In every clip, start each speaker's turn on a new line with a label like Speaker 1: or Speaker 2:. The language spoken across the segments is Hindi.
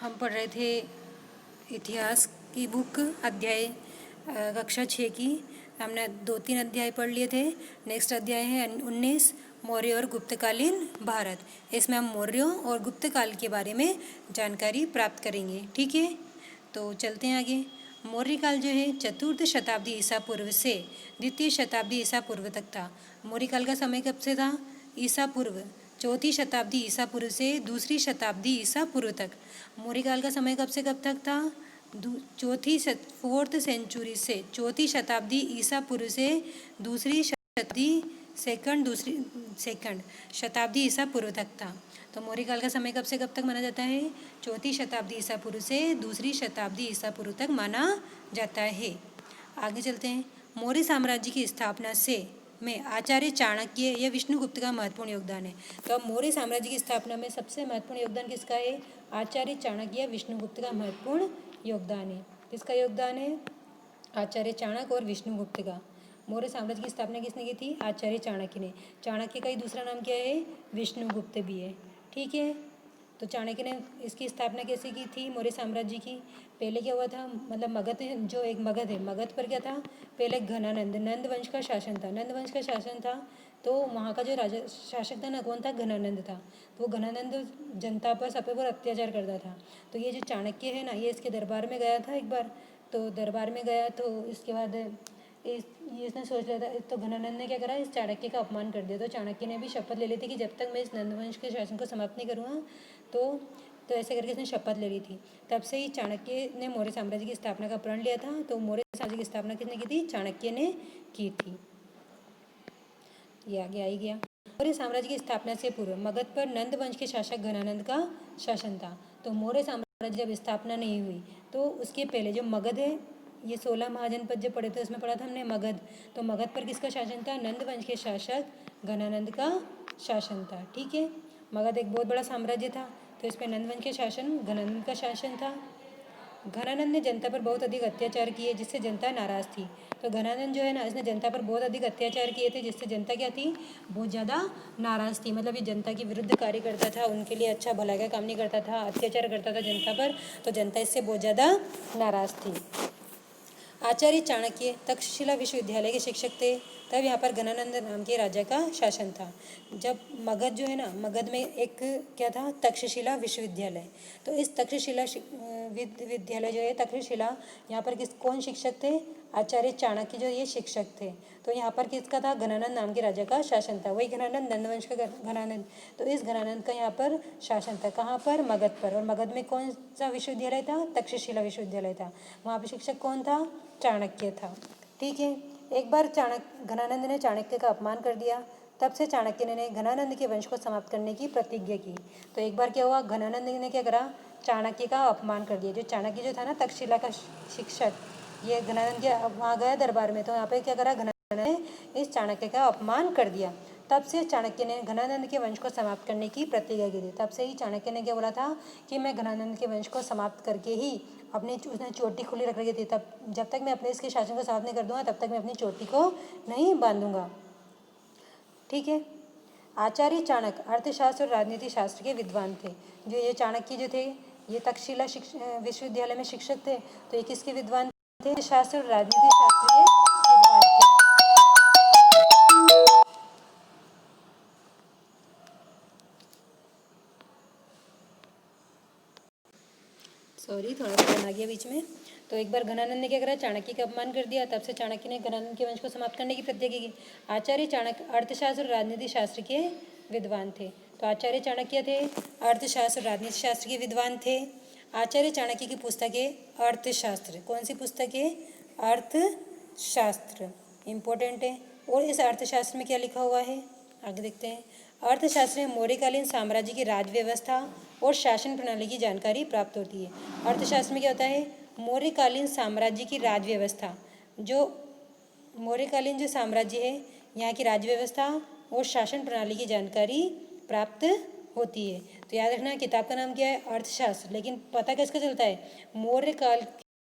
Speaker 1: हम पढ़ रहे थे इतिहास की बुक अध्याय कक्षा 6 की। हमने 2-3 अध्याय पढ़ लिए थे। नेक्स्ट अध्याय है 19 मौर्य और गुप्तकालीन भारत। इसमें हम मौर्यों और गुप्त काल के बारे में जानकारी प्राप्त करेंगे। ठीक है, तो चलते हैं आगे। मौर्य काल जो है चतुर्थ शताब्दी ईसा पूर्व से द्वितीय शताब्दी ईसा पूर्व तक था। मौर्य काल का समय कब से था? ईसा पूर्व चौथी शताब्दी ईसा पूर्व से दूसरी शताब्दी ईसा पूर्व तक। मौर्य काल का समय कब से कब तक था? फोर्थ सेंचुरी से चौथी शताब्दी ईसा पूर्व से दूसरी सेकंड शताब्दी ईसा पूर्व तक था। तो मौर्य काल का समय कब से कब तक माना जाता है? चौथी शताब्दी ईसा पूर्व से दूसरी शताब्दी ईसा पूर्व तक माना जाता है। आगे चलते हैं। मौर्य साम्राज्य की स्थापना से में आचार्य चाणक्य या विष्णुगुप्त का महत्वपूर्ण योगदान है। तो अब मौर्य साम्राज्य की स्थापना में सबसे महत्वपूर्ण योगदान किसका है? आचार्य चाणक्य या विष्णुगुप्त का महत्वपूर्ण योगदान है। किसका योगदान है? आचार्य चाणक्य और विष्णुगुप्त का। मौर्य साम्राज्य की स्थापना किसने की थी? आचार्य चाणक्य ने। चाणक्य का ही दूसरा नाम क्या है? विष्णुगुप्त भी है। ठीक है, तो चाणक्य ने इसकी स्थापना कैसे की थी मौर्य साम्राज्य की? पहले क्या हुआ था, मतलब मगध जो एक मगध है, मगध पर क्या था? पहले घनानंद, नंद वंश का शासन था। नंद वंश का शासन था तो वहाँ का जो राजा शासक था ना, कौन था? घनानंद था। तो वो घनानंद जनता पर सब पर अत्याचार करता था। तो ये जो चाणक्य है ना, ये इसके दरबार में गया था एक बार। तो दरबार में गया तो इसके बाद इसने सोच लिया था, तो घनानंद ने क्या करा? इस चाणक्य का अपमान कर दिया। तो चाणक्य ने भी शपथ ले ली थी कि जब तक मैं इस नंदवंश के शासन को समाप्त नहीं करूँगा तो ऐसे करके इसने शपथ ले ली थी। तब से ही चाणक्य ने मौर्य साम्राज्य की स्थापना का प्रण लिया था। तो मौर्य साम्राज्य की स्थापना किसने की थी? चाणक्य ने की थी। ये आगे आई गया। मौर्य साम्राज्य की स्थापना से पूर्व मगध पर नंद वंश के शासक घनानंद का शासन था। तो मौर्य साम्राज्य जब स्थापना नहीं हुई तो उसके पहले जो मगध है, ये 16 महाजनपद जो पढ़े थे उसमें पढ़ा था हमने मगध। तो मगध पर किसका शासन था? नंद वंश के शासक घनानंद का शासन था। ठीक है, मगध एक बहुत बड़ा साम्राज्य था, तो इस पर नंद वंश के शासन घनानंद का शासन था। घनानंद ने जनता पर बहुत अधिक अत्याचार किए जिससे जनता नाराज़ थी। तो घनानंद जो है ना, इसने जनता पर बहुत अधिक अत्याचार किए थे जिससे जनता क्या थी? बहुत ज़्यादा नाराज़ थी। मतलब ये जनता के विरुद्ध कार्य करता था, उनके लिए अच्छा भलाई का काम नहीं करता था, अत्याचार करता था जनता पर। तो जनता इससे बहुत ज़्यादा नाराज़ थी। आचार्य चाणक्य तक्षशिला विश्वविद्यालय के शिक्षक थे। तब यहाँ पर घनानंद नाम के राजा का शासन था। जब मगध जो है ना, मगध में एक क्या था? तक्षशिला विश्वविद्यालय। तो इस तक्षशिला विद्यालय जो है तक्षशिला, यहाँ पर कौन शिक्षक थे? आचार्य चाणक्य जो ये शिक्षक थे। तो यहाँ पर किसका था? घनानंद नाम के राजा का शासन था। वही घनानंद, नंदवंश का घनानंद। तो इस घनानंद का यहाँ पर शासन था। कहाँ पर? मगध पर। और मगध में कौन सा विश्वविद्यालय था? तक्षशिला विश्वविद्यालय था। वहाँ पर शिक्षक कौन था? चाणक्य था। ठीक है, एक बार घनानंद ने चाणक्य का अपमान कर दिया। तब से चाणक्य ने घनानंद के वंश को समाप्त करने की प्रतिज्ञा की। तो एक बार क्या हुआ? घनानंद ने क्या करा? चाणक्य का अपमान कर दिया। जो चाणक्य जो था ना, तक्षशिला का शिक्षक, ये घनानंद के वहाँ गया दरबार में, तो यहाँ पे क्या करा? घनानंद ने इस चाणक्य का अपमान कर दिया। तब से चाणक्य ने घनानंद के वंश को समाप्त करने की प्रतिज्ञा की थी। तब से ही चाणक्य ने क्या बोला था कि मैं घनानंद के वंश को समाप्त करके ही अपनी, उसने चोटी खुली रख रखी थी, तब जब तक मैं अपने इसके शासन को समाप्त नहीं कर दूंगा तब तक मैं अपनी चोटी को नहीं बांधूंगा। ठीक है, आचार्य चाणक्य अर्थशास्त्र और राजनीति शास्त्र के विद्वान थे। जो ये चाणक्य जो थे, ये तक्षशिला विश्वविद्यालय में शिक्षक थे। तो ये किसके विद्वान थे? शास्त्र और राजनीति शास्त्र के विद्वान थे। सॉरी, थोड़ा सा आ गया बीच में। तो एक बार घनानंद ने क्या करा? चाणक्य का अपमान कर दिया। तब से चाणक्य ने घनानंद के वंश को समाप्त करने की प्रतिज्ञा की। आचार्य चाणक्य अर्थशास्त्र और राजनीति शास्त्र के विद्वान थे। तो आचार्य चाणक्य थे अर्थशास्त्र और राजनीति शास्त्र के विद्वान थे। आचार्य चाणक्य की पुस्तक है अर्थशास्त्र। कौन सी पुस्तक है? अर्थशास्त्र, इम्पोर्टेंट है। और इस अर्थशास्त्र में क्या लिखा हुआ है? आगे देखते हैं। अर्थशास्त्र में मौर्यकालीन साम्राज्य की राज व्यवस्था और शासन प्रणाली की जानकारी प्राप्त होती है। अर्थशास्त्र में क्या होता है? मौर्यकालीन साम्राज्य की राज व्यवस्था, जो मौर्यकालीन जो साम्राज्य है यहाँ की राज व्यवस्था और शासन प्रणाली की जानकारी प्राप्त होती है। तो याद रखना, किताब का नाम क्या है? अर्थशास्त्र। लेकिन पता किसका चलता है? मौर्य काल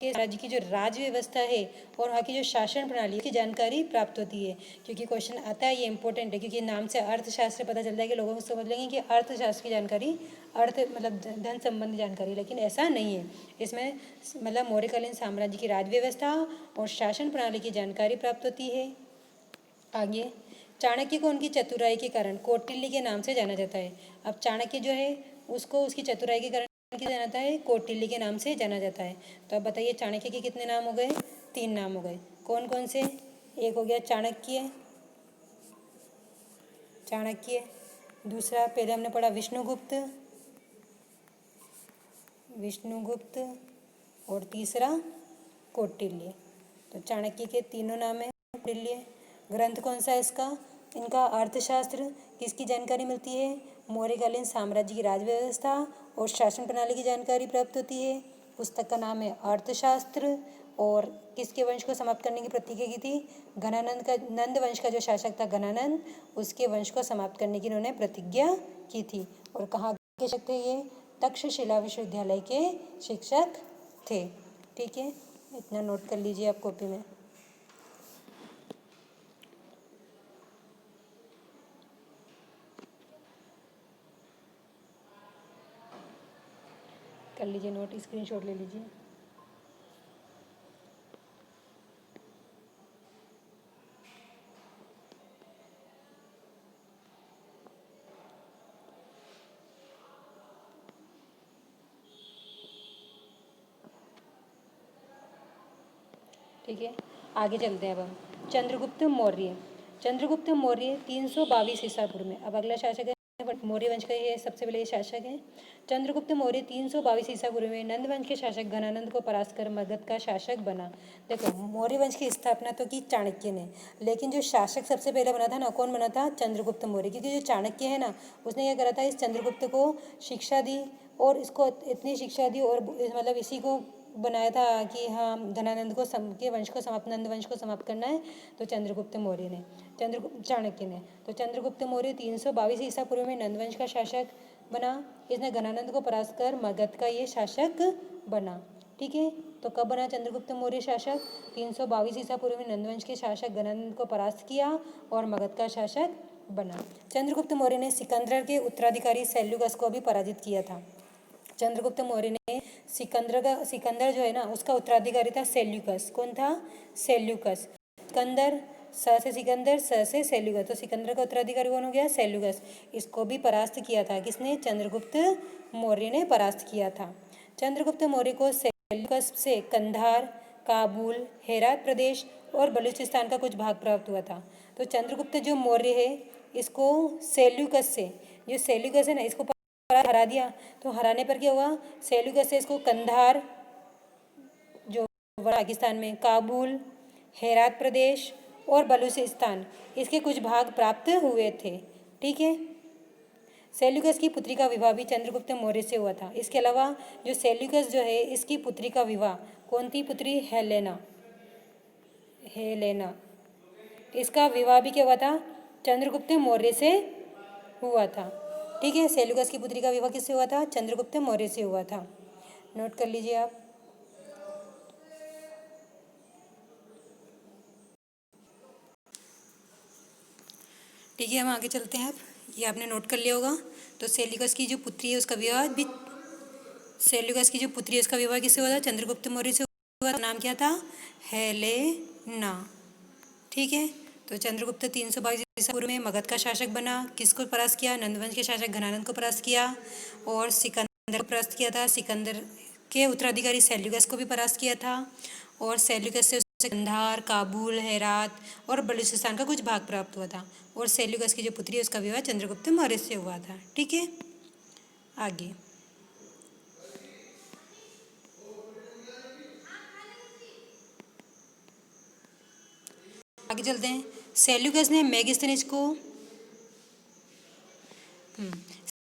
Speaker 1: के राज्य की जो राज व्यवस्था है और वहाँ की जो शासन प्रणाली है की जानकारी प्राप्त होती है। क्योंकि क्वेश्चन आता है, ये इंपॉर्टेंट है, क्योंकि नाम से अर्थशास्त्र पता चलता है कि लोगों को समझ लेंगे कि अर्थशास्त्र की जानकारी अर्थ मतलब धन संबंधी जानकारी, लेकिन ऐसा नहीं है। इसमें मतलब मौर्यकालीन साम्राज्य की राज व्यवस्था और शासन प्रणाली की जानकारी प्राप्त होती है। आगे, चाणक्य को उनकी चतुराई के कारण कौटिल्य के नाम से जाना जाता है। अब चाणक्य जो है उसको उसकी चतुराई के कारण क्या जाना जाता है? कौटिल्य के नाम से जाना जाता है। तो अब बताइए चाणक्य के कितने नाम हो गए? 3 नाम हो गए। कौन कौन से? एक हो गया चाणक्य, चाणक्य। दूसरा पहले हमने पढ़ा विष्णुगुप्त, विष्णुगुप्त। और तीसरा कौटिल्य। तो चाणक्य के तीनों नाम है। कौटिल्य ग्रंथ कौन सा है इसका? इनका अर्थशास्त्र। किसकी जानकारी मिलती है? मौर्यकालीन साम्राज्य की राज व्यवस्था और शासन प्रणाली की जानकारी प्राप्त होती है। पुस्तक का नाम है अर्थशास्त्र। और किसके वंश को समाप्त करने की प्रतिज्ञा की थी? घनानंद का, नंद वंश का जो शासक था घनानंद, उसके वंश को समाप्त करने की इन्होंने प्रतिज्ञा की थी। और कहाँ के शिक्षक थे ये? तक्षशिला विश्वविद्यालय के शिक्षक थे। ठीक है, इतना नोट कर लीजिए आप कॉपी में। कर लीजिए नोट, स्क्रीनशॉट ले लीजिए। ठीक है, आगे चलते हैं अब हम। चंद्रगुप्त मौर्य। चंद्रगुप्त मौर्य 322 ईसा पूर्व में, अब अगला शासक है मौर्य वंश का, ये सबसे पहले ये शासक है। चंद्रगुप्त मौर्य 322 ईसा पूर्व में नंद वंश के शासक घनानंद को परास्त कर मगध का शासक बना। देखो, मौर्य वंश की स्थापना तो की चाणक्य ने, लेकिन जो शासक सबसे पहले बना था ना, कौन बना था? चंद्रगुप्त मौर्य। क्योंकि जो चाणक्य है ना, उसने क्या करा था, इस चंद्रगुप्त को शिक्षा दी और इसको इतनी शिक्षा दी और मतलब इसी को बनाया था कि हाँ धनानंद को के वंश को समाप्त, नंद वंश को समाप्त करना है। तो चंद्रगुप्त मौर्य ने, चाणक्य ने। तो चंद्रगुप्त मौर्य 322 ईसा पूर्व में नंद वंश का शासक बना। इसने घनानंद को परास्त कर मगध का ये शासक बना। ठीक है, तो कब बना चंद्रगुप्त मौर्य शासक? 322 ईसा पूर्व में नंद वंश के शासक घनानंद को परास्त किया और मगध का शासक बना। चंद्रगुप्त मौर्य ने सिकंदर के उत्तराधिकारी सेल्यूकस को भी पराजित किया था। चंद्रगुप्त मौर्य ने सिकंदर जो है ना, उसका उत्तराधिकारी था सेल्यूकस। कौन था? सेल्यूकस। सिकंदर, स से सिकंदर, स से सेल्यूकस। तो सिकंदर का उत्तराधिकारी कौन हो गया? सेल्यूकस। इसको भी परास्त किया था। किसने? चंद्रगुप्त मौर्य ने परास्त किया था। चंद्रगुप्त मौर्य को सेल्यूकस से कंधार, काबुल, हेरात प्रदेश और बलूचिस्तान का कुछ भाग प्राप्त हुआ था। तो चंद्रगुप्त जो मौर्य है, इसको सेल्यूकस से, जो सेल्यूकस है ना, इसको हरा दिया। तो हराने पर क्या हुआ? सेल्यूकस से इसको कंधार, जो पाकिस्तान में, काबुल, हेरात प्रदेश और बलूचिस्तान, इसके कुछ भाग प्राप्त हुए थे। ठीक है, सेल्यूकस की पुत्री का विवाह भी चंद्रगुप्त मौर्य से हुआ था। इसके अलावा जो सेल्यूकस जो है, इसकी पुत्री का विवाह, कौन थी पुत्री? हेलेना। हेलेना, इसका विवाह भी क्या हुआ था? चंद्रगुप्त मौर्य से हुआ था। ठीक है, सेल्यूकस की पुत्री का विवाह किससे हुआ था? चंद्रगुप्त मौर्य से हुआ था। नोट कर लीजिए आप। ठीक है, हम आगे चलते हैं। अब ये आपने नोट कर लिया होगा। तो सेल्यूकस की जो पुत्री है उसका विवाह भी, सेल्यूकस की जो पुत्री है उसका विवाह किससे हुआ था? चंद्रगुप्त मौर्य से हुआ था। नाम क्या था? हेलेना। ठीक है, तो चंद्रगुप्त 322 ईसा पूर्व में मगध का शासक बना। किसको परास्त किया? नंदवंश के शासक घनानंद को परास्त किया और सिकंदर को परास्त किया था। सिकंदर के उत्तराधिकारी सेल्यूकस को भी परास्त किया था और सेल्यूकस से उसे कंधार, काबुल, हेरात और बलूचिस्तान का कुछ भाग प्राप्त हुआ था। और सेल्यूकस की जो पुत्री है उसका विवाह चंद्रगुप्त मौर्य से हुआ था। ठीक है, आगे आगे चलते हैं। सेल्यूकस ने मेगास्थनीज को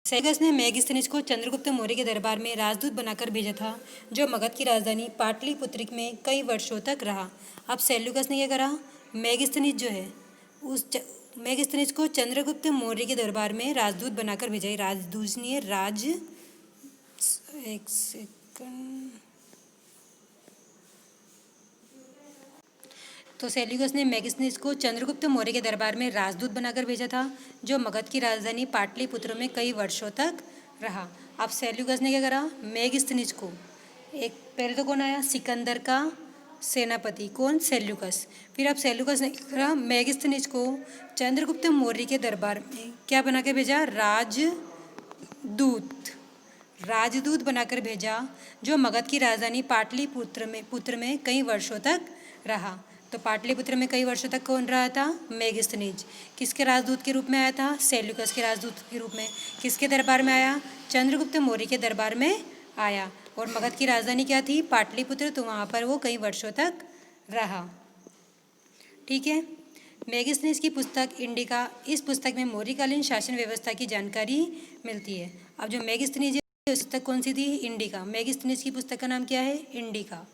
Speaker 1: सेल्यूकस ने मेगास्थनीज को चंद्रगुप्त मौर्य के दरबार में राजदूत बनाकर भेजा था, जो मगध की राजधानी पाटलिपुत्र में कई वर्षों तक रहा। अब सेल्यूकस ने क्या करा? मेगास्थनीज जो है, मेगास्थनीज को चंद्रगुप्त मौर्य के दरबार में राजदूत बनाकर भेजा। राजदूत नहीं है, एक सेकंड, तो सेल्यूकस ने मेगिस्थिनिस को चंद्रगुप्त मौर्य के दरबार में राजदूत बनाकर भेजा था, जो मगध की राजधानी पाटलिपुत्र में कई वर्षों तक रहा। अब सेल्यूकस ने क्या करा, मेगिस्थिनिस को, एक पहले तो कौन आया, सिकंदर का सेनापति, कौन, सेल्यूकस। फिर अब सेल्यूकस ने क्या करा, मेगिस्थिनिस को चंद्रगुप्त मौर्य के दरबार में क्या बना के भेजा, राजदूत बनाकर भेजा, जो मगध की राजधानी पुत्र में कई वर्षों तक रहा। तो पाटलिपुत्र में कई वर्षों तक कौन रहा था, मेगिस्थिनिस। किसके राजदूत के रूप में आया था, सेल्यूकस के राजदूत के रूप में। किसके दरबार में आया, चंद्रगुप्त मौर्य के दरबार में आया। और मगध की राजधानी क्या थी, पाटलिपुत्र, तो वहाँ पर वो कई वर्षों तक रहा। ठीक है। मेगिस्थिनिस की पुस्तक इंडिका, इस पुस्तक में मौर्यकालीन शासन व्यवस्था की जानकारी मिलती है। अब जो मेगिस्थिनिस पुस्तक कौन सी थी, इंडिका। मेगिस्थिनिस की पुस्तक का नाम क्या है, इंडिका।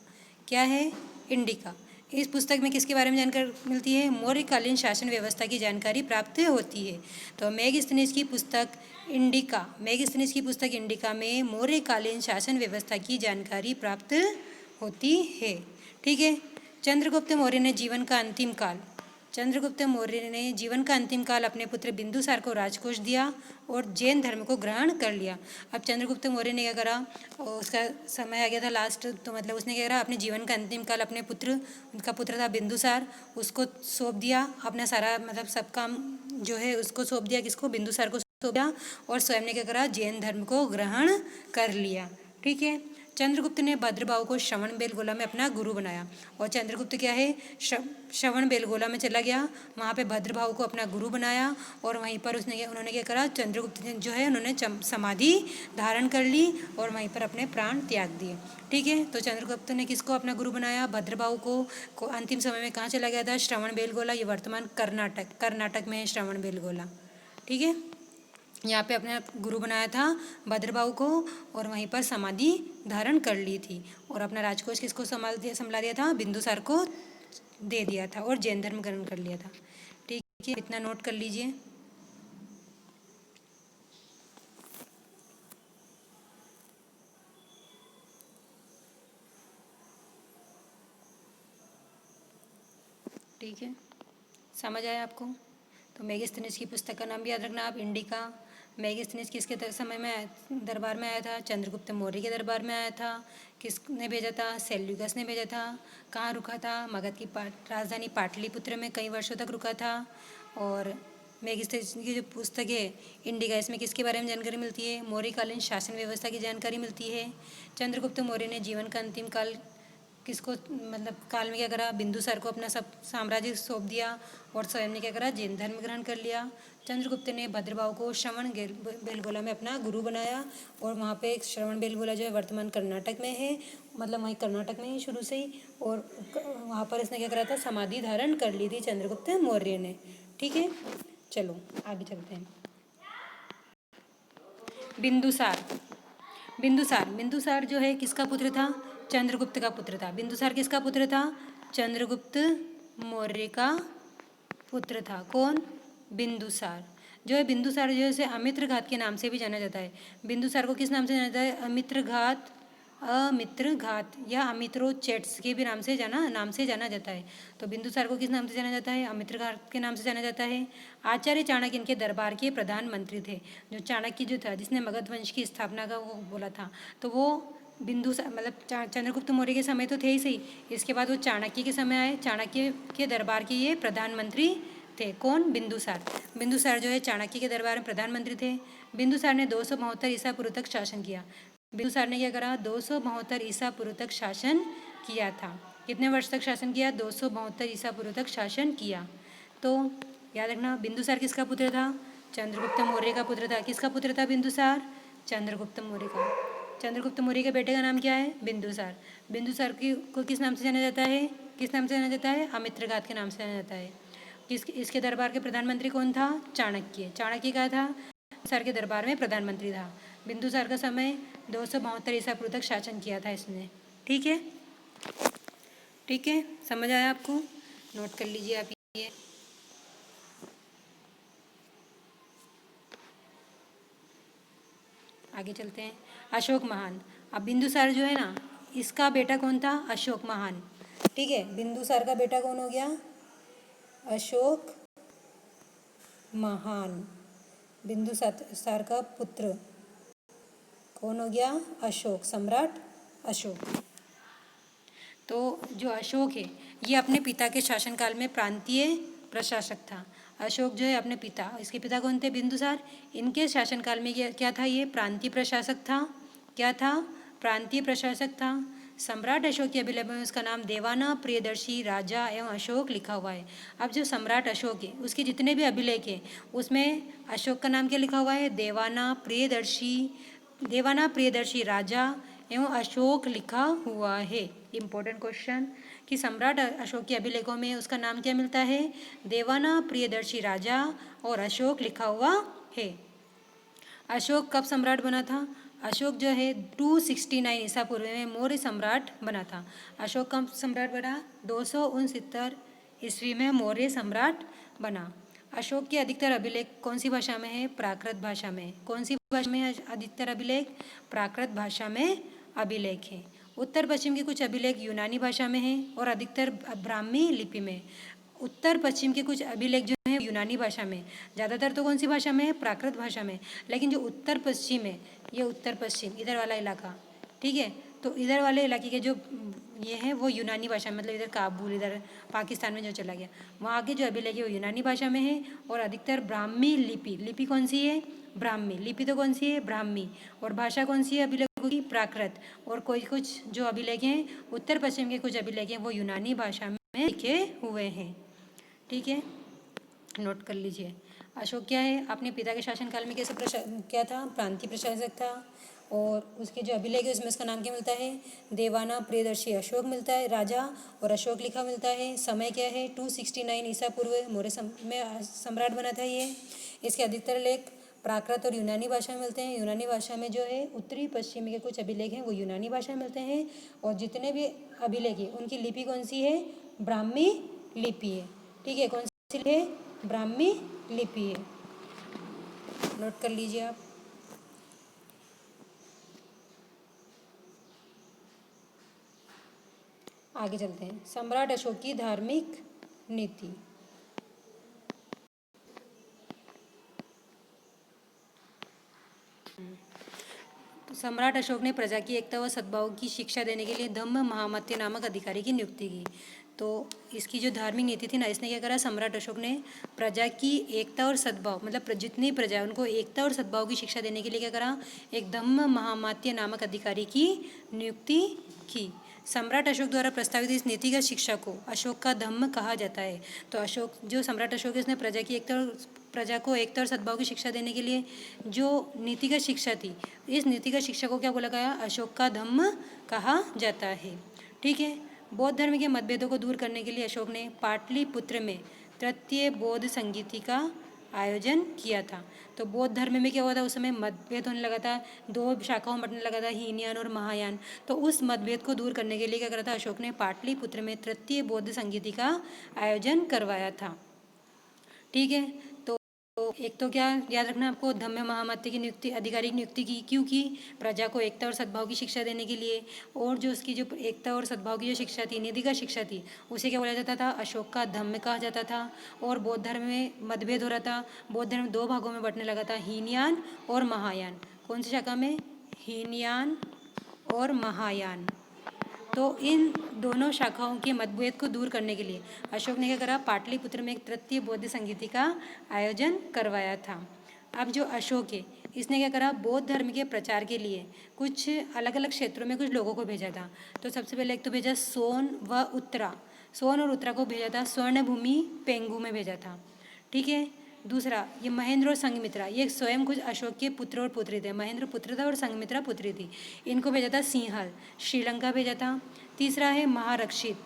Speaker 1: क्या है, इंडिका। इस पुस्तक में किसके बारे में जानकारी मिलती है, मौर्यकालीन शासन व्यवस्था की जानकारी प्राप्त होती है। तो मेगिस्थिनिस की पुस्तक इंडिका में मौर्यकालीन शासन व्यवस्था की जानकारी प्राप्त होती है। ठीक है। चंद्रगुप्त मौर्य ने जीवन का अंतिम काल अपने पुत्र बिंदुसार को राजकोष दिया और जैन धर्म को ग्रहण कर लिया। अब चंद्रगुप्त मौर्य ने क्या करा, उसका समय आ गया था लास्ट, तो मतलब उसने क्या करा, अपने जीवन का अंतिम काल अपने उनका पुत्र था बिंदुसार, उसको सौंप दिया। अपना सारा मतलब सब काम जो है उसको सौंप दिया, किसको, बिंदुसार को सौंप दिया। और स्वयं ने क्या करा, जैन धर्म को ग्रहण कर लिया। ठीक है। चंद्रगुप्त ने भद्रभाव को श्रवणबेलगोला में अपना गुरु बनाया। और चंद्रगुप्त क्या है, श्रवणबेलगोला में चला गया, वहाँ पे भद्रभाव को अपना गुरु बनाया। और वहीं पर उन्होंने क्या करा, चंद्रगुप्त ने जो है उन्होंने समाधि धारण कर ली और वहीं पर अपने प्राण त्याग दिए। ठीक है। तो चंद्रगुप्त ने किसको अपना गुरु बनाया, भद्रभाव को अंतिम समय में कहाँ चला गया था, श्रवणबेलगोला। ये वर्तमान कर्नाटक में है श्रवणबेलगोला। ठीक है। यहाँ पे अपने गुरु बनाया था भद्रभाव को और वहीं पर समाधि धारण कर ली थी। और अपना राजकोष किसको संभाला दिया था, बिंदुसार को दे दिया था और जैन धर्म ग्रहण कर लिया था। ठीक है, इतना नोट कर लीजिए। ठीक है, समझ आया आपको। तो मेगिस्थिनिस की पुस्तक का नाम भी याद रखना आप, इंडिका। मेगिस्थिनिस किसके समय में दरबार में आया था, चंद्रगुप्त मौर्य के दरबार में आया था। किसने भेजा था, सेल्यूकस ने भेजा था। कहाँ रुका था, मगध की राजधानी पाटलिपुत्र में कई वर्षों तक रुका था। और मेगिस्थिनिस की जो पुस्तक है इंडिका, इसमें किसके बारे में जानकारी मिलती है, मौर्यकालीन शासन व्यवस्था की जानकारी मिलती है। चंद्रगुप्त मौर्य ने जीवन का अंतिम काल किसको मतलब काल में क्या करा, बिंदुसार को अपना सब साम्राज्य सौंप दिया और स्वयं ने क्या करा, जैन धर्म ग्रहण कर लिया। चंद्रगुप्त ने भद्रभाव को श्रवणबेलगोला में अपना गुरु बनाया और वहाँ पे श्रवणबेलगोला जो है वर्तमान कर्नाटक में है, मतलब वहीं कर्नाटक में ही शुरू से ही। और वहाँ पर इसने क्या करा था, समाधि धारण कर ली थी चंद्रगुप्त मौर्य ने। ठीक है, चलो आगे चलते हैं। बिंदुसार जो है किसका पुत्र था, चंद्रगुप्त का पुत्र था। बिंदुसार किसका पुत्र था, चंद्रगुप्त मौर्य का पुत्र था। कौन, बिंदुसार। जो है बिंदुसार जो है अमित्रघात के नाम से भी जाना जाता है। बिंदुसार को किस नाम से जाना जाता है, अमित्रघात या अमित्रोचेट्स के भी नाम से जाना जाता है। तो बिंदुसार को किस नाम से जाना जाता है, अमित्रघात के नाम से जाना जाता है। आचार्य चाणक्य इनके दरबार के प्रधानमंत्री थे। जो चाणक्य जो था, जिसने मगध वंश की स्थापना का वो बोला था, तो वो बिंदुसार मतलब चंद्रगुप्त मौर्य के समय तो थे ही सही, इसके बाद वो चाणक्य के समय आए। चाणक्य के दरबार के ये प्रधानमंत्री थे। कौन, बिंदुसार जो है चाणक्य के दरबार में प्रधानमंत्री थे। बिंदुसार ने 272 ईसा पूर्व तक शासन किया। बिंदुसार ने क्या करा, 272 ईसा पूर्व तक शासन किया था। कितने वर्ष तक शासन किया, 272 ईसा पूर्व तक शासन किया। तो याद रखना, बिंदुसार किसका पुत्र था, चंद्रगुप्त मौर्य का पुत्र था। किसका पुत्र था बिंदुसार, चंद्रगुप्त मौर्य का। चंद्रगुप्त मौर्य के बेटे का नाम क्या है, बिंदुसार। बिंदुसार को किस नाम से जाना जाता है, अमित्रघात के नाम से जाना जाता है। इसके दरबार के प्रधानमंत्री कौन था, चाणक्य का था, बिंदुसार के दरबार में प्रधानमंत्री था। बिंदुसार का समय 272 ईसा पूर्व तक शासन किया था इसने। ठीक है, समझ आया आपको, नोट कर लीजिए आप ये। आगे चलते हैं, अशोक महान। अब बिंदुसार जो है ना, इसका बेटा कौन था, अशोक महान। ठीक है। बिंदुसार का बेटा कौन हो गया? अशोक महान। बिंदुसार का पुत्र कौन हो गया? अशोक, सम्राट अशोक। तो जो अशोक है ये अपने पिता के शासनकाल में प्रांतीय प्रशासक था। अशोक जो है अपने पिता, इसके पिता कौन थे? बिंदुसार। इनके शासनकाल में क्या था? ये प्रांतीय प्रशासक था। क्या था? प्रांतीय प्रशासक था। सम्राट अशोक के अभिलेख में उसका नाम देवाना प्रियदर्शी राजा एवं अशोक लिखा हुआ है। अब जो सम्राट अशोक है उसके जितने भी अभिलेख हैं उसमें अशोक का नाम क्या लिखा हुआ है? देवाना प्रियदर्शी राजा एवं अशोक लिखा हुआ है। इम्पोर्टेंट क्वेश्चन कि सम्राट अशोक के अभिलेखों में उसका नाम क्या मिलता है? देवाना प्रियदर्शी राजा और अशोक लिखा हुआ है। अशोक कब सम्राट बना था? अशोक जो है 269 ईसा पूर्व में मौर्य सम्राट बना था। अशोक कब सम्राट बना? 269 ईस्वी में मौर्य सम्राट बना। अशोक के अधिकतर अभिलेख कौन सी भाषा में है? प्राकृत भाषा में। कौन सी भाषा में है अधिकतर अभिलेख? प्राकृत भाषा में अभिलेख है। उत्तर पश्चिम के कुछ अभिलेख यूनानी भाषा में है और अधिकतर ब्राह्मी लिपि में। उत्तर पश्चिम के कुछ अभिलेख जो है यूनानी भाषा में, ज़्यादातर तो कौन सी भाषा में है? प्राकृत भाषा में। लेकिन जो उत्तर पश्चिम है, ये उत्तर पश्चिम इधर वाला इलाका, ठीक है, तो इधर वाले इलाके के जो ये है वो यूनानी भाषा में, मतलब इधर काबुल, इधर पाकिस्तान में जो चला गया, वहाँ के जो अभिलेख है वो यूनानी भाषा में है और अधिकतर ब्राह्मी लिपि। लिपि कौन सी है? ब्राह्मी। लिपि तो कौन सी है? ब्राह्मी। और भाषा कौन सी है अभिलेखों की? प्राकृत। और कोई कुछ जो अभिलेख हैं उत्तर पश्चिम के कुछ अभिलेख हैं वो यूनानी भाषा में लिखे हुए हैं। ठीक है, नोट कर लीजिए। अशोक क्या है? अपने पिता के शासनकाल में कैसे क्या था? प्रांतीय प्रशासक था। और उसके जो अभिलेख है उसमें उसका नाम क्या मिलता है? देवाना प्रियदर्शी अशोक मिलता है राजा, और अशोक लिखा मिलता है। समय क्या है? 269 ईसा पूर्व मौर्य में सम्राट बना था ये। इसके अधिकतर लेख प्राकृत और यूनानी भाषा में मिलते हैं। यूनानी भाषा में जो है उत्तरी पश्चिमी के कुछ अभिलेख हैं वो यूनानी भाषा में मिलते हैं। और जितने भी अभिलेख हैं उनकी लिपि कौन सी है? ब्राह्मी लिपि है। ठीक है, कौन सी है? ब्राह्मी लिपि है। नोट कर लीजिए आप। आगे चलते हैं। सम्राट अशोक की धार्मिक नीति। तो सम्राट अशोक ने प्रजा की एकता व सद्भाव की शिक्षा देने के लिए धम्म महामत्य नामक अधिकारी की नियुक्ति की। तो इसकी जो धार्मिक नीति थी ना, इसने क्या करा? सम्राट अशोक ने प्रजा की एकता और सद्भाव, मतलब जितनी प्रजा है उनको एकता और सद्भाव की शिक्षा देने के लिए क्या करा? एक धम्म महामात्य नामक अधिकारी की नियुक्ति की। सम्राट अशोक द्वारा प्रस्तावित इस नीतिगत शिक्षा को अशोक का धम्म कहा जाता है। तो अशोक जो सम्राट अशोक है उसने प्रजा को एकता और सद्भाव की शिक्षा देने के लिए जो नीतिगत शिक्षा थी, इस नीतिगत शिक्षा को क्या बोला गया? अशोक का धम्म कहा जाता है। ठीक है। बौद्ध धर्म के मतभेदों को दूर करने के लिए अशोक ने पाटलिपुत्र में तृतीय बौद्ध संगीति का आयोजन किया था। तो बौद्ध धर्म में क्या हुआ था? उस समय मतभेद होने लगा था, दो शाखाओं में बंटने लगा था, हीनयान और महायान। तो उस मतभेद को दूर करने के लिए क्या करा था? अशोक ने पाटलिपुत्र में तृतीय बौद्ध संगीति का आयोजन करवाया था। ठीक है। तो एक तो क्या याद रखना आपको? धम्म महामत्य की नियुक्ति, अधिकारी की नियुक्ति की, क्योंकि प्रजा को एकता और सद्भाव की शिक्षा देने के लिए। और जो उसकी जो एकता और सद्भाव की जो शिक्षा थी, नीतिगत शिक्षा थी, उसे क्या बोला जाता था? अशोक का धम्म कहा जाता था। और बौद्ध धर्म में मतभेद हो रहा था, बौद्ध धर्म दो भागों में बंटने लगा था, हीनयान और महायान। कौन सी शाखा में? हीनयान और महायान। तो इन दोनों शाखाओं के मतभेद को दूर करने के लिए अशोक ने क्या करा? पाटलिपुत्र में एक तृतीय बौद्ध संगीति का आयोजन करवाया था। अब जो अशोक है इसने क्या करा? बौद्ध धर्म के प्रचार के लिए कुछ अलग अलग क्षेत्रों में कुछ लोगों को भेजा था। तो सबसे पहले एक तो भेजा सोन व उत्तरा, सोन और उत्तरा को भेजा था, स्वर्णभूमि पेंगू में भेजा था। ठीक है। दूसरा ये महेंद्र और संघमित्रा, ये स्वयं कुछ अशोक के पुत्र और पुत्री थे। महेंद्र पुत्र था और संघमित्रा पुत्री थी। इनको भेजा था सिंहल, श्रीलंका भेजा था। तीसरा है महारक्षित,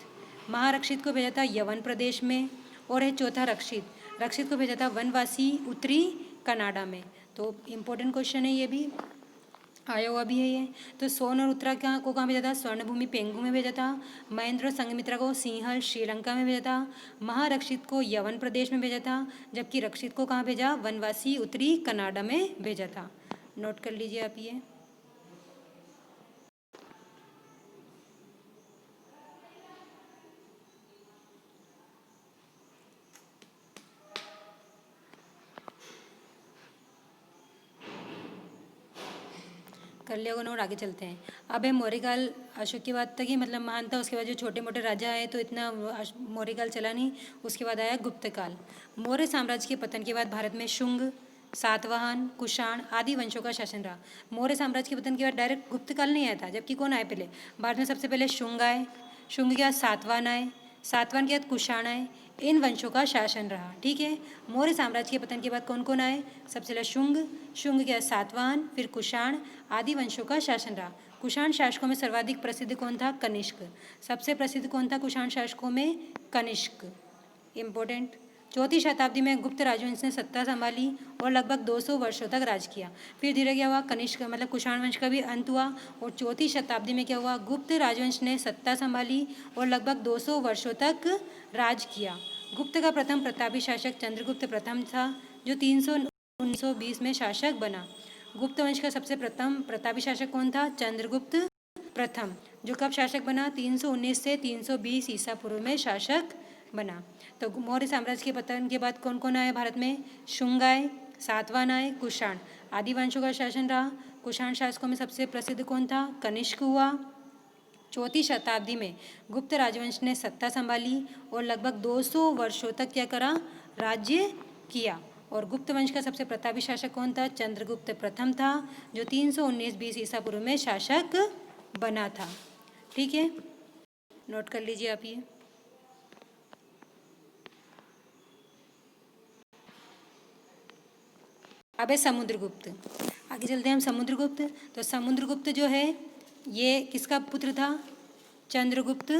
Speaker 1: महारक्षित को भेजा था यवन प्रदेश में। और है चौथा रक्षित, रक्षित को भेजा था वनवासी उत्तरी कनाडा में। तो इम्पोर्टेंट क्वेश्चन है, ये भी आया हुआ भी है ये। तो सोन और उत्तरा को कहाँ भेजा था? स्वर्णभूमि पेंगू में भेजा था। महेंद्र और संघमित्रा को सिंहल श्रीलंका में भेजा था। महारक्षित को यवन प्रदेश में भेजा था, जबकि रक्षित को कहाँ भेजा? वनवासी उत्तरी कनाडा में भेजा था। नोट कर लीजिए आप ये। कर लिया होगा नोट, आगे चलते हैं। अब है मौर्यकाल। अशोक के बाद तक ही मतलब महान था, उसके बाद जो छोटे मोटे राजा आए तो इतना मौर्यकाल चला नहीं। उसके बाद आया गुप्त काल। मौर्य साम्राज्य के पतन के बाद भारत में शुंग, सातवाहन, कुषाण आदि वंशों का शासन रहा। मौर्य साम्राज्य के पतन के बाद डायरेक्ट गुप्त काल नहीं आया था, जबकि कौन आए पहले? भारत में सबसे पहले शुंग आए, शुंग के बाद सातवाहन आए, सातवाहन के बाद कुषाण आए। इन वंशों का शासन रहा। ठीक है। मौर्य साम्राज्य के पतन के बाद कौन कौन आए? सबसे पहले शुंग, शुंग के बाद सातवाहन, फिर कुषाण आदि वंशों का शासन रहा। कुषाण शासकों में सर्वाधिक प्रसिद्ध कौन था? कनिष्क। सबसे प्रसिद्ध कौन था कुषाण शासकों में? कनिष्क। इम्पोर्टेंट। चौथी शताब्दी में गुप्त राजवंश ने सत्ता संभाली और लगभग 200 वर्षों तक राज किया। फिर धीरे क्या हुआ? कनिष्क मतलब कुषाण वंश का भी अंत हुआ और चौथी शताब्दी में क्या हुआ? गुप्त राजवंश ने सत्ता संभाली और लगभग 200 वर्षों तक राज किया। गुप्त का प्रथम प्रतापी शासक चंद्रगुप्त प्रथम था, जो 319-20 में शासक बना। गुप्त वंश का सबसे प्रथम प्रतापी शासक कौन था? चंद्रगुप्त प्रथम, जो कब शासक बना? 319 से 320 ईसा पूर्व में शासक बना। तो मौर्य साम्राज्य के पतन के बाद कौन कौन आए भारत में? शुंग आए, सातवाहन आए, कुषाण आदि वंशों का शासन रहा। कुषाण शासकों में सबसे प्रसिद्ध कौन था? कनिष्क हुआ। चौथी शताब्दी में गुप्त राजवंश ने सत्ता संभाली और लगभग 200 वर्षों तक क्या करा? राज्य किया। और गुप्त वंश का सबसे प्रतापी शासक कौन था? चंद्रगुप्त प्रथम था, जो 319-20 ईसा पूर्व में शासक बना था। ठीक है, नोट कर लीजिए आप ये। अब है समुद्रगुप्त। आगे चलते हैं हम। समुद्रगुप्त, तो समुद्रगुप्त जो है ये किसका पुत्र था? चंद्रगुप्त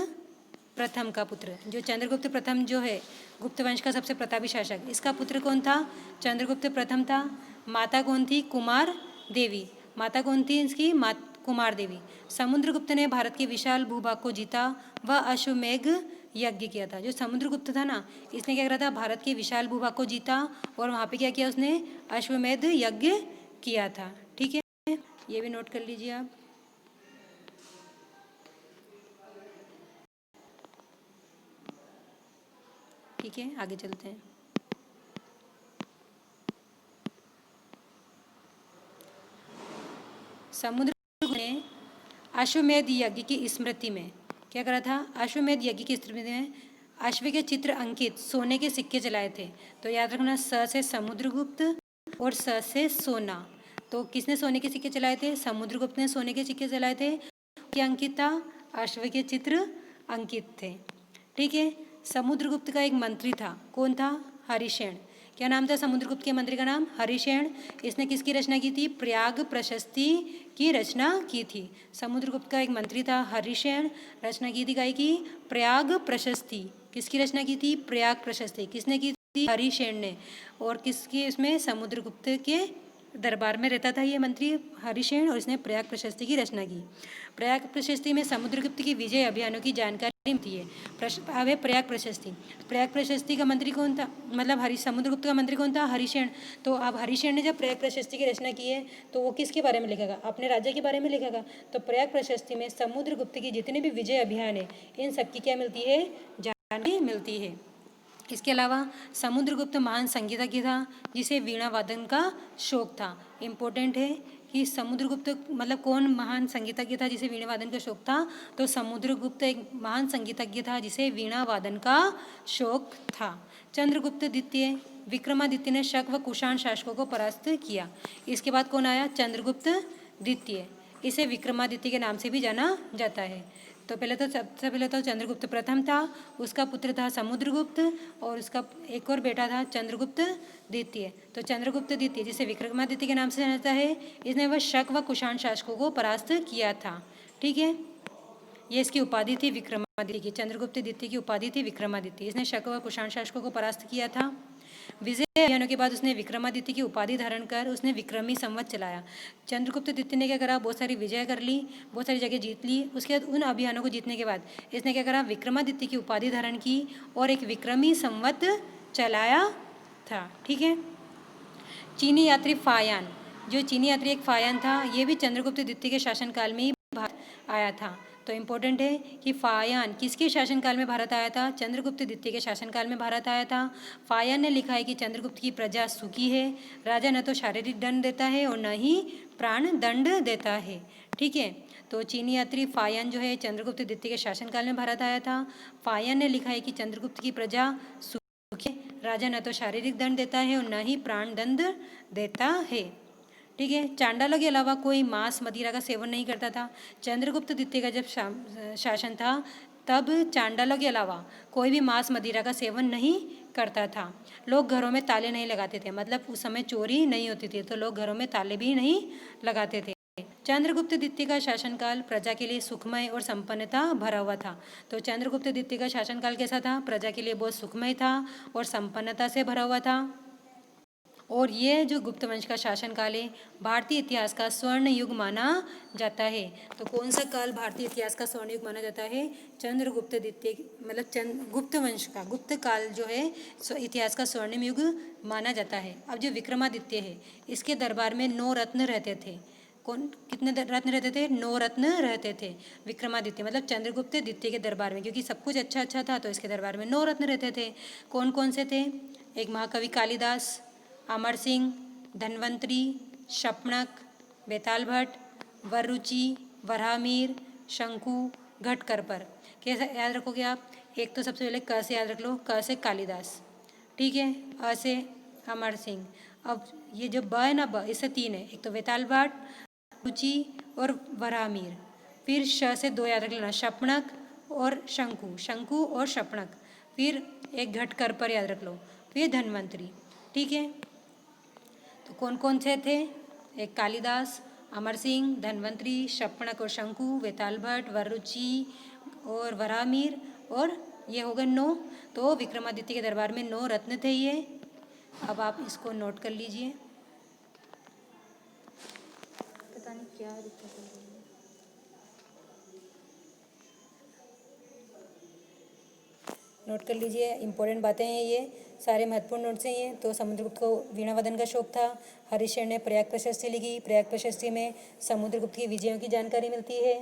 Speaker 1: प्रथम का पुत्र। जो चंद्रगुप्त प्रथम जो है गुप्त वंश का सबसे प्रतापी शासक, इसका पुत्र कौन था? चंद्रगुप्त प्रथम था। माता कौन थी? कुमार देवी। माता कौन थी इसकी? कुमार देवी। समुद्रगुप्त ने भारत के विशाल भूभाग को जीता व अश्वमेघ यज्ञ किया था। जो समुद्रगुप्त था ना, इसने क्या करा था? भारत के विशाल भूभाग को जीता और वहाँ पे क्या किया उसने? अश्वमेध यज्ञ किया था। ठीक है, ये भी नोट कर लीजिए आप। ठीक है, आगे चलते हैं। समुद्रगुप्त ने अश्वमेध यज्ञ की स्मृति में क्या करा था? अश्वमेध यज्ञ की स्मृति में अश्व के चित्र अंकित सोने के सिक्के चलाए थे। तो याद रखना, स से समुद्रगुप्त और स से सोना। तो किसने सोने के सिक्के चलाए थे? समुद्रगुप्त ने सोने के सिक्के चलाए थे। क्या अंकित था? अश्व के चित्र अंकित थे। ठीक है। समुद्रगुप्त का एक मंत्री था, कौन था? हरिशेन। क्या नाम था समुद्रगुप्त के मंत्री का नाम? हरिशेन। इसने किसकी रचना की थी? प्रयाग प्रशस्ति की रचना की थी। समुद्रगुप्त का एक मंत्री था हरिशेन, रचना की थी काय की? प्रयाग प्रशस्ति। किसकी रचना की थी? प्रयाग प्रशस्ति। किसने की थी? हरिशेन ने। और किसकी? इसमें समुद्रगुप्त के दरबार में रहता था ये मंत्री हरिशेन, और इसने प्रयाग प्रशस्ति की रचना की। प्रयाग प्रशस्ति में समुद्रगुप्त की विजय अभियानों की जानकारी मिलती है। अब है प्रयाग प्रशस्ति। प्रयाग प्रशस्ति का मंत्री कौन था? मतलब समुद्रगुप्त का मंत्री कौन था? हरिशेन। तो अब हरिशेन ने जब प्रयाग प्रशस्ति की रचना की है तो वो किसके बारे में लिखेगा? अपने राज्य के बारे में लिखेगा। तो प्रयाग प्रशस्ति में समुद्रगुप्त की जितने भी विजय अभियान है इन सबकी क्या मिलती है? जानकारी मिलती है। इसके अलावा समुद्रगुप्त महान संगीतज्ञ था, जिसे वीणा वादन का शौक था। इम्पोर्टेंट है कि समुद्रगुप्त मतलब कौन महान संगीतज्ञ था जिसे वीणा वादन का शौक था? तो समुद्रगुप्त एक महान संगीतज्ञ था जिसे वीणा वादन का शौक था। चंद्रगुप्त द्वितीय विक्रमादित्य ने शक व कुषाण शासकों को परास्त किया। इसके बाद कौन आया? चंद्रगुप्त द्वितीय। इसे विक्रमादित्य के नाम से भी जाना जाता है। तो सबसे पहले तो चंद्रगुप्त प्रथम था, उसका पुत्र था समुद्रगुप्त और उसका एक और बेटा था चंद्रगुप्त द्वितीय। तो चंद्रगुप्त द्वितीय जिसे विक्रमादित्य के नाम से जाना जाता है, इसने वह शक व कुषाण शासकों को परास्त किया था। ठीक है, ये इसकी उपाधि थी विक्रमादित्य की। चंद्रगुप्त द्वितीय की उपाधि थी विक्रमादित्य। इसने शक व कुषाण शासकों को परास्त किया था। विजय अभियानों के बाद उसने विक्रमादित्य की उपाधि धारण कर उसने विक्रमी संवत चलाया। चंद्रगुप्त द्वितीय ने क्या करा? बहुत सारी विजय कर ली, बहुत सारी जगह जीत ली। उसके बाद उन अभियानों को जीतने के बाद इसने क्या करा? विक्रमादित्य की उपाधि धारण की और एक विक्रमी संवत चलाया था। ठीक है। चीनी यात्री फायान, जो चीनी यात्री एक फायान था, ये भी चंद्रगुप्त द्वितीय के शासनकाल में ही भारत आया था। तो इम्पोर्टेंट है कि फायान किसके शासनकाल में भारत आया था? चंद्रगुप्त द्वितीय के शासनकाल में भारत आया था। फायान ने लिखा है कि चंद्रगुप्त की प्रजा सुखी है, राजा न तो शारीरिक दंड देता है और न ही प्राण दंड देता है। ठीक है, तो चीनी यात्री फायान जो है चंद्रगुप्त द्वितीय के शासनकाल में भारत आया था। फायान ने लिखा है कि चंद्रगुप्त की प्रजा सुखी, राजा न तो शारीरिक दंड देता है और न ही प्राण दंड देता है। ठीक है, चांडालों के अलावा कोई मांस मदिरा का सेवन नहीं करता था। चंद्रगुप्त द्वितीय का जब शासन था तब चांडालों के अलावा कोई भी मांस मदिरा का सेवन नहीं करता था। लोग घरों में ताले नहीं लगाते थे, मतलब उस समय चोरी नहीं होती थी, तो लोग घरों में ताले भी नहीं लगाते थे। चंद्रगुप्त द्वितीय का शासनकाल प्रजा के लिए सुखमय और संपन्नता भरा हुआ था। तो चंद्रगुप्त द्वितीय का शासनकाल कैसा था? प्रजा के लिए बहुत सुखमय था और संपन्नता से भरा हुआ था। और ये जो गुप्त वंश का शासनकाल है भारतीय इतिहास का स्वर्ण युग माना जाता है। तो कौन सा काल भारतीय इतिहास का स्वर्ण युग माना जाता है? चंद्रगुप्त द्वितीय, मतलब गुप्त वंश का गुप्त काल जो है इतिहास का स्वर्णिम युग माना जाता है। अब जो विक्रमादित्य है इसके दरबार में 9 रत्न रहते थे। कौन कितने रत्न रहते थे? 9 रत्न रहते थे विक्रमादित्य, मतलब चंद्रगुप्त द्वितीय के दरबार में, क्योंकि सब कुछ अच्छा अच्छा था तो इसके दरबार में 9 रत्न रहते थे। कौन कौन से थे? एक महाकवि कालिदास, अमर सिंह, धन्वंतरी, शपणक, बेताल भट्ट, वररुचि, वराहमिहिर, शंकु, घटकरपर। कैसे याद रखोगे आप? एक तो सबसे पहले क से याद रख लो, क से कालिदास, ठीक है, अ से अमर सिंह। अब ये जो ब है ना, ब इससे 3 है, एक तो बेताल भट्ट, रुचि और वराहमिहिर। फिर श से 2 याद रख लेना, शपणक और शंकु, शंकु और शपणक। फिर एक घटकरपर याद रख लो, फिर धन्वंतरी। ठीक है, तो कौन कौन से थे? एक कालिदास, अमर सिंह, धन्वंतरी, शपणक और शंकु, बेताल भट्ट, वररुचि और वराहमिहिर, और ये हो गए 9। तो विक्रमादित्य के दरबार में 9 रत्न थे ये। अब आप इसको नोट कर लीजिए।
Speaker 2: पता नहीं क्या दिक्कत हो रही है।
Speaker 1: नोट कर लीजिए, इंपॉर्टेंट बातें हैं ये, सारे महत्वपूर्ण नोट्स हैं ये। तो समुद्रगुप्त को वीणावादन का शौक था। हरिश्चंद्र ने प्रयाग प्रशस्ति लिखी, प्रयाग प्रशस्ति में समुद्रगुप्त की विजयों की जानकारी मिलती है।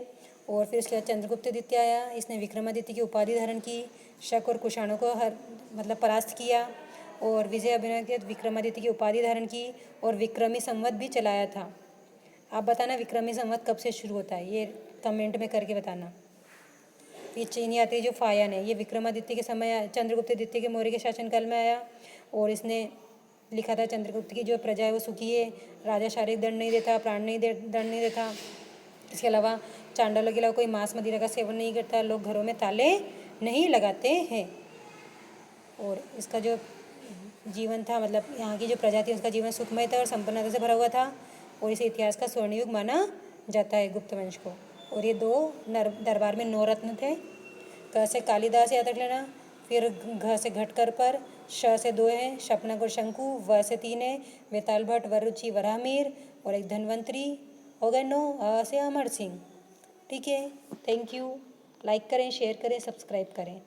Speaker 1: और फिर उसके बाद चंद्रगुप्त द्वितीय आया, इसने विक्रमादित्य की उपाधि धारण की, शक और कुषाणों को मतलब परास्त किया, और विजय अभिनव के विक्रमादित्य की उपाधि धारण की और विक्रमी संवत भी चलाया था। आप बताना विक्रमी संवत कब से शुरू होता है, ये कमेंट में करके बताना। ये चीनी यात्री जो फायान है ये विक्रमादित्य के समय, चंद्रगुप्त द्वितीय के मौर्य के शासनकाल में आया, और इसने लिखा था चंद्रगुप्त की जो प्रजा है वो सुखी है, राजा शारीरिक दंड नहीं देता, प्राण नहीं दंड नहीं देता। इसके अलावा चांडालों के अलावा कोई मांस मदिरा का सेवन नहीं करता, लोग घरों में ताले नहीं लगाते हैं। और इसका जो जीवन था, मतलब यहाँ की जो प्रजा थी उसका जीवन सुखमय था और संपन्नता से भरा हुआ था, और इसे इतिहास का स्वर्ण युग माना जाता है गुप्त वंश को। और ये 2 दरबार में 9 रत्न थे। क से कालिदास याद रख लेना, फिर घ से घटकरपर, श से 2 हैं, शपनक और शंकु, व से 3 है, बेताल भट्ट, वररुचि, वराहमिहिर, और एक धन्वंतरी। हो गए 9, अ से अमर सिंह। ठीक है, थैंक यू। लाइक करें, शेयर करें, सब्सक्राइब करें।